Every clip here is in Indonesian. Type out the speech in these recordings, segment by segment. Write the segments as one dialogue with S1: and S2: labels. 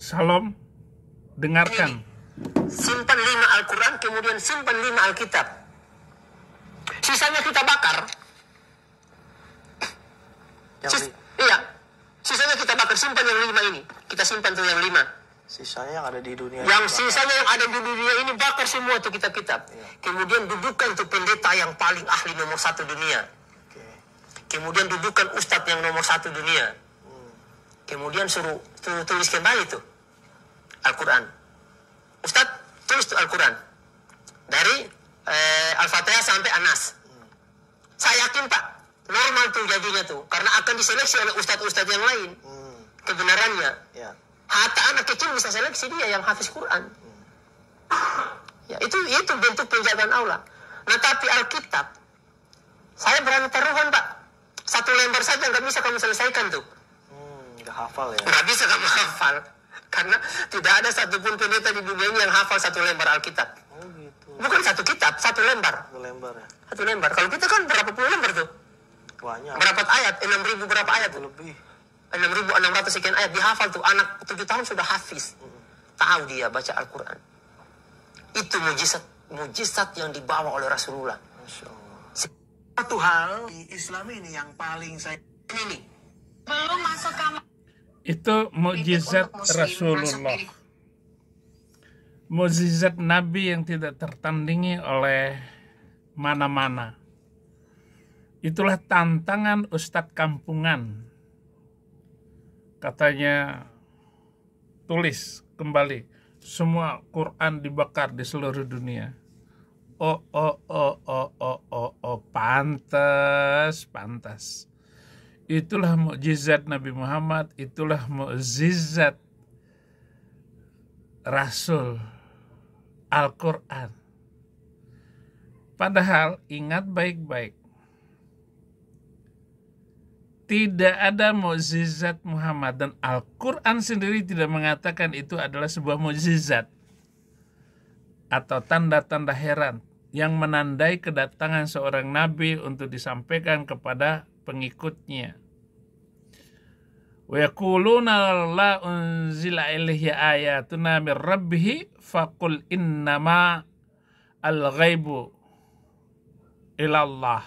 S1: Salam, dengarkan.
S2: Simpan 5 Al-Quran, kemudian simpan 5 Alkitab. Sisanya kita bakar. Iya, sisanya kita bakar, simpan yang 5 ini. Kita simpan tuh yang 5.
S3: Sisanya yang ada di dunia.
S2: Sisanya yang ada di dunia ini bakar semua tuh kitab-kitab. Ya. Kemudian dudukan tuh pendeta yang paling ahli nomor 1 dunia. Kemudian dudukan ustadz yang nomor 1 dunia. Kemudian suruh tulis kembali tuh Al-Quran. Ustadz, tulis tuh Al-Quran. Dari Al-Fatihah sampai An-Nas. Saya yakin Pak, normal tuh jadinya tuh. Karena akan diseleksi oleh ustadz-ustadz yang lain. Kebenarannya. Ya. Hatta anak kecil bisa seleksi dia yang hafiz Quran. Ya, itu bentuk penjagaan aula. Nah tapi Alkitab, saya berani taruhan Pak. 1 lembar saja nggak bisa kamu selesaikan tuh.
S3: Nggak hafal ya? Nggak
S2: bisa kamu hafal. Karena tidak ada satupun pendeta di dunia ini yang hafal 1 lembar Alkitab.
S3: Oh gitu.
S2: Bukan 1 kitab, 1 lembar.
S3: 1 lembar ya?
S2: 1 lembar. Kalau kita kan berapa puluh lembar tuh?
S3: Banyak.
S2: Berapa ayat? 6.000 berapa ayat tuh?
S3: Lebih.
S2: 6.600 sekian ayat dihafal tuh. Anak 7 tahun sudah hafiz. Tahu dia baca Al-Quran. Itu mujizat yang dibawa oleh Rasulullah.
S3: Masya Allah.
S4: Satu hal di Islam ini yang paling saya
S2: ini.
S5: Belum masuk kamar.
S1: Itu mukjizat Rasulullah. Mukjizat Nabi yang tidak tertandingi oleh mana-mana. Itulah tantangan Ustadz kampungan. Katanya, tulis kembali semua Quran dibakar di seluruh dunia. Pantas. Itulah mukjizat Nabi Muhammad, itulah mukjizat Rasul Al-Quran. Padahal ingat baik-baik, tidak ada mukjizat Muhammad, dan Al-Quran sendiri tidak mengatakan itu adalah sebuah mukjizat atau tanda-tanda heran yang menandai kedatangan seorang nabi untuk disampaikan kepada pengikutnya. Wa yaquluna la unzila ilaihi ayatuna mir rabbih faqul innama al-ghaibu ilallah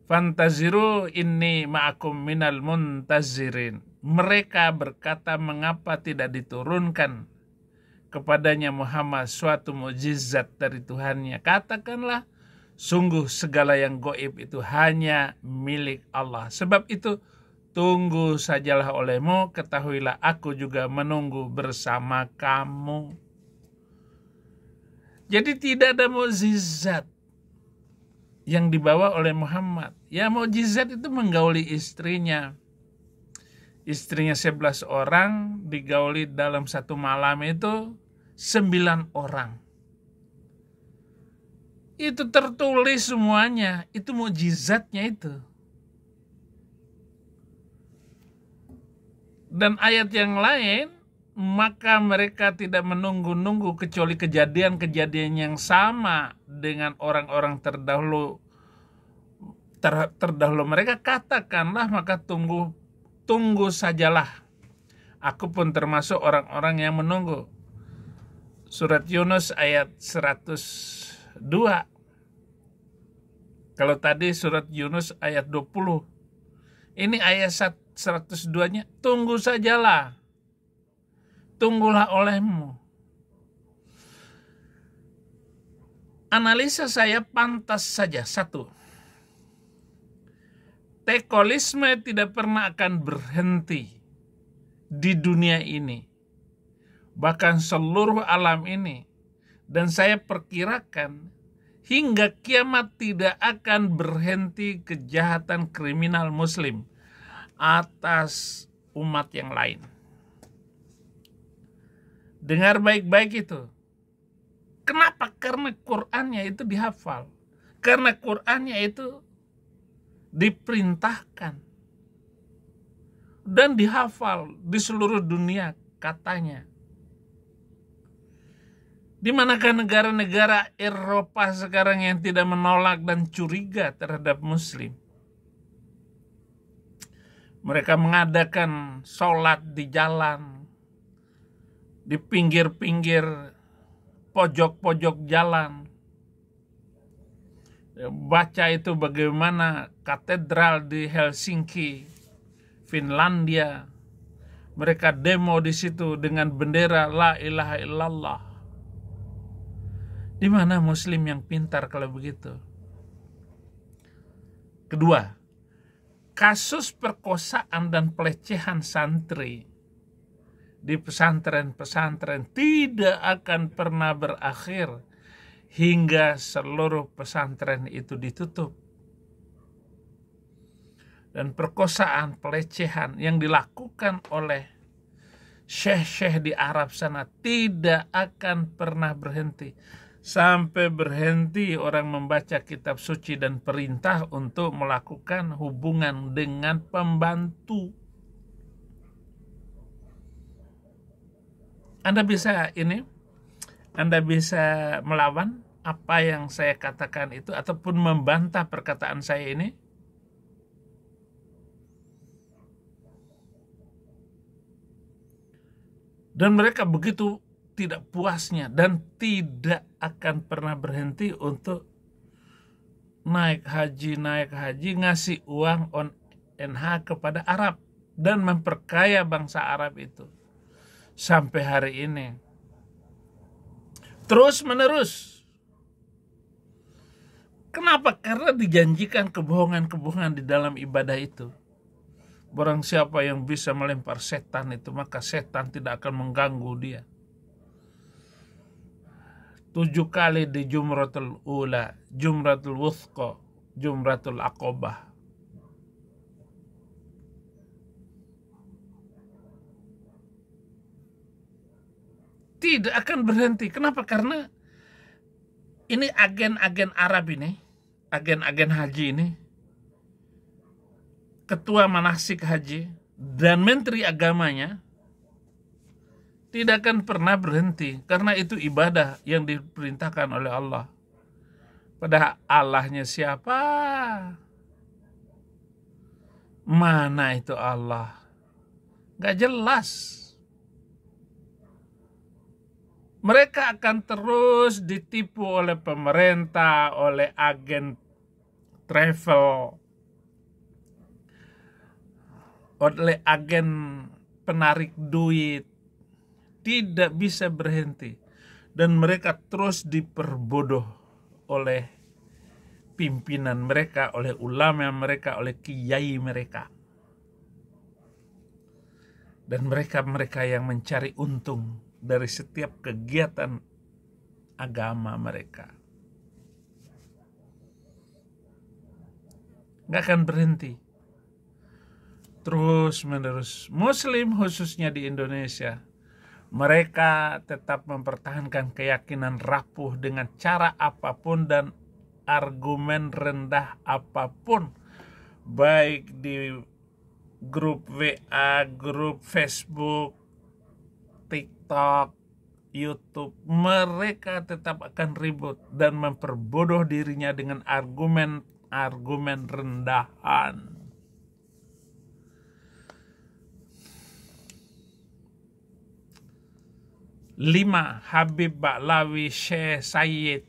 S1: fantaziru inni ma'akum minal muntazirin. Mereka berkata, mengapa tidak diturunkan kepadanya Muhammad suatu mukjizat dari Tuhannya? Katakanlah, sungguh segala yang gaib itu hanya milik Allah. Sebab itu tunggu sajalah olehmu, ketahuilah aku juga menunggu bersama kamu. Jadi tidak ada mukjizat yang dibawa oleh Muhammad. Ya, mukjizat itu menggauli istrinya. Istrinya 11 orang, digauli dalam satu malam itu 9 orang. Itu tertulis semuanya, itu mukjizatnya itu. Dan ayat yang lain, maka mereka tidak menunggu-nunggu kecuali kejadian-kejadian yang sama dengan orang-orang terdahulu mereka. Katakanlah, maka tunggu sajalah. Aku pun termasuk orang-orang yang menunggu. Surat Yunus ayat 102. Kalau tadi surat Yunus ayat 20. Ini ayat 102-nya, tunggu sajalah. Tunggulah olehmu. Analisa saya pantas saja. 1. Tekolisme tidak pernah akan berhenti di dunia ini. Bahkan seluruh alam ini. Dan saya perkirakan hingga kiamat tidak akan berhenti kejahatan kriminal muslim atas umat yang lain. Dengar baik-baik itu. Kenapa? Karena Qur'annya itu dihafal. Karena Qur'annya itu diperintahkan. Dan dihafal di seluruh dunia katanya. Di manakah negara-negara Eropa sekarang yang tidak menolak dan curiga terhadap Muslim? Mereka mengadakan sholat di jalan, di pinggir-pinggir pojok-pojok jalan. Baca itu bagaimana katedral di Helsinki, Finlandia. Mereka demo di situ dengan bendera la ilaha illallah. Di mana muslim yang pintar kalau begitu? Kedua, kasus perkosaan dan pelecehan santri di pesantren-pesantren tidak akan pernah berakhir hingga seluruh pesantren itu ditutup. Dan perkosaan, pelecehan yang dilakukan oleh syekh-syekh di Arab sana tidak akan pernah berhenti. Sampai berhenti orang membaca kitab suci dan perintah untuk melakukan hubungan dengan pembantu. Anda bisa melawan apa yang saya katakan itu ataupun membantah perkataan saya ini. Dan mereka begitu tidak puasnya dan tidak akan pernah berhenti untuk naik haji, ngasih uang on NH kepada Arab dan memperkaya bangsa Arab itu. Sampai hari ini terus menerus. Kenapa? Karena dijanjikan kebohongan-kebohongan di dalam ibadah itu. Barang siapa yang bisa melempar setan itu, maka setan tidak akan mengganggu dia. 7 kali di Jumratul Ula, Jumratul Wuthqa, Jumratul Aqobah. Tidak akan berhenti. Kenapa? Karena ini agen-agen Arab ini, agen-agen haji ini, ketua manasik haji dan menteri agamanya tidak akan pernah berhenti. Karena itu ibadah yang diperintahkan oleh Allah. Padahal Allahnya siapa? Mana itu Allah? Gak jelas. Mereka akan terus ditipu oleh pemerintah, oleh agen travel, oleh agen penarik duit. Tidak bisa berhenti. Dan mereka terus diperbodoh oleh pimpinan mereka, oleh ulama mereka, oleh kiai mereka. Dan mereka yang mencari untung dari setiap kegiatan agama mereka. Gak akan berhenti. Terus menerus. Muslim khususnya di Indonesia, mereka tetap mempertahankan keyakinan rapuh dengan cara apapun dan argumen rendah apapun. Baik di grup WA, grup Facebook, TikTok, YouTube, mereka tetap akan ribut dan memperbodoh dirinya dengan argumen rendahan. Lima, Habib Ba'lawi Syekh Sayyid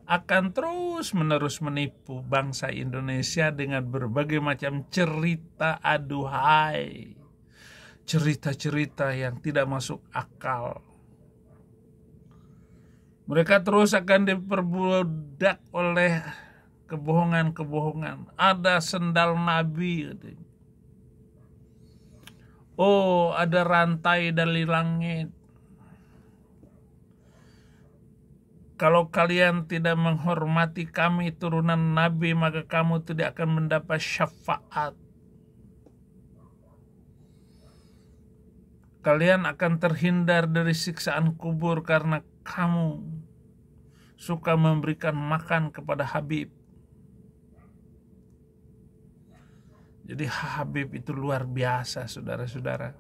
S1: akan terus menerus menipu bangsa Indonesia dengan berbagai macam cerita aduhai. Cerita-cerita yang tidak masuk akal. Mereka terus akan diperbudak oleh kebohongan-kebohongan. Ada sendal Nabi. Oh, ada rantai dari langit. Kalau kalian tidak menghormati kami turunan Nabi, maka kamu tidak akan mendapat syafaat. Kalian akan terhindar dari siksaan kubur karena kamu suka memberikan makan kepada Habib. Jadi Habib itu luar biasa, saudara-saudara.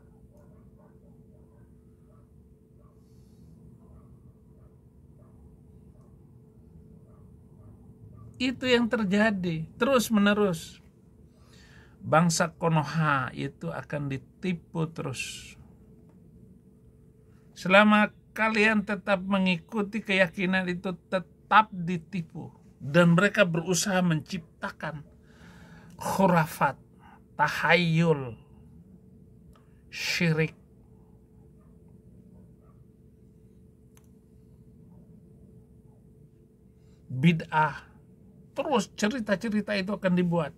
S1: Itu yang terjadi terus menerus. Bangsa Konoha itu akan ditipu terus. Selama kalian tetap mengikuti keyakinan itu, tetap ditipu. Dan mereka berusaha menciptakan khurafat, tahayul, syirik. Bid'ah. Terus cerita-cerita itu akan dibuat.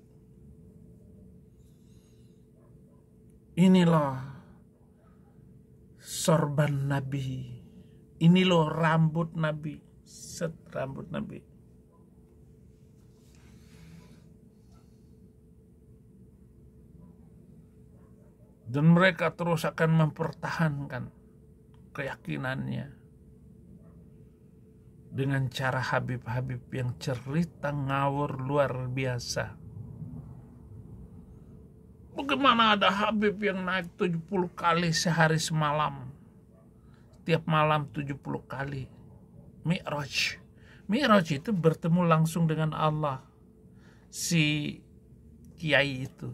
S1: Ini loh sorban Nabi. Ini loh rambut Nabi. Set rambut Nabi. Dan mereka terus akan mempertahankan keyakinannya dengan cara Habib-Habib yang cerita ngawur luar biasa. Bagaimana ada Habib yang naik 70 kali sehari semalam, tiap malam 70 kali. Mi'raj. Mi'raj itu bertemu langsung dengan Allah. Si kiai itu,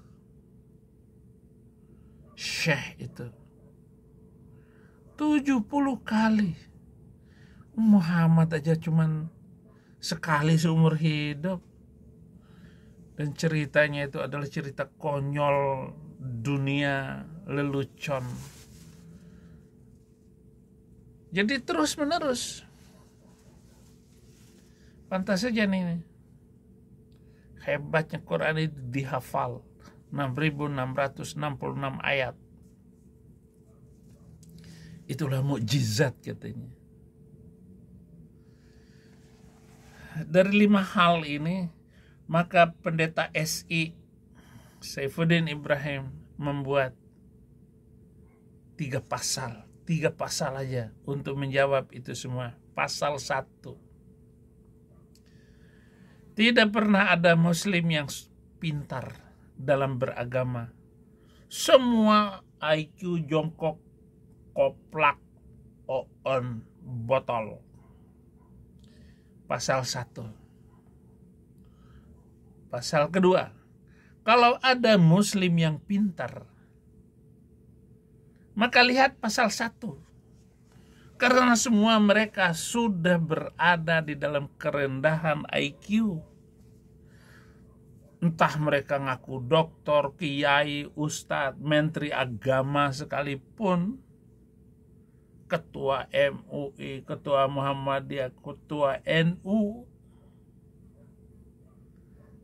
S1: syekh itu, 70 kali. Muhammad aja cuman sekali seumur hidup. Dan ceritanya itu adalah cerita konyol dunia lelucon. Jadi terus menerus. Pantas saja nih. Hebatnya Quran itu dihafal. 6.666 ayat. Itulah mukjizat katanya. Dari 5 hal ini, maka pendeta SI Saifuddin Ibrahim membuat 3 pasal. 3 pasal aja untuk menjawab itu semua. Pasal 1. Tidak pernah ada muslim yang pintar dalam beragama. Semua IQ jongkok, koplak, on, botol. Pasal 1. Pasal kedua, kalau ada muslim yang pintar, maka lihat pasal 1. Karena semua mereka sudah berada di dalam kerendahan IQ. Entah mereka ngaku doktor, kiai, ustadz, menteri agama sekalipun, ketua MUI, ketua Muhammadiyah, ketua NU,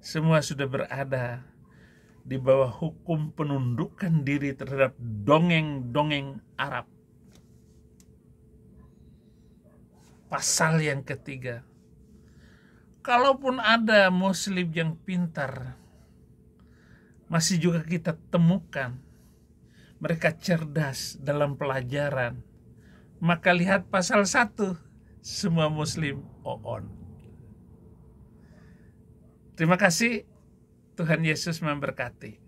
S1: semua sudah berada di bawah hukum penundukan diri terhadap dongeng-dongeng Arab. Pasal yang ketiga, kalaupun ada muslim yang pintar, masih juga kita temukan mereka cerdas dalam pelajaran. Maka lihat pasal 1, semua muslim on. Terima kasih, Tuhan Yesus memberkati.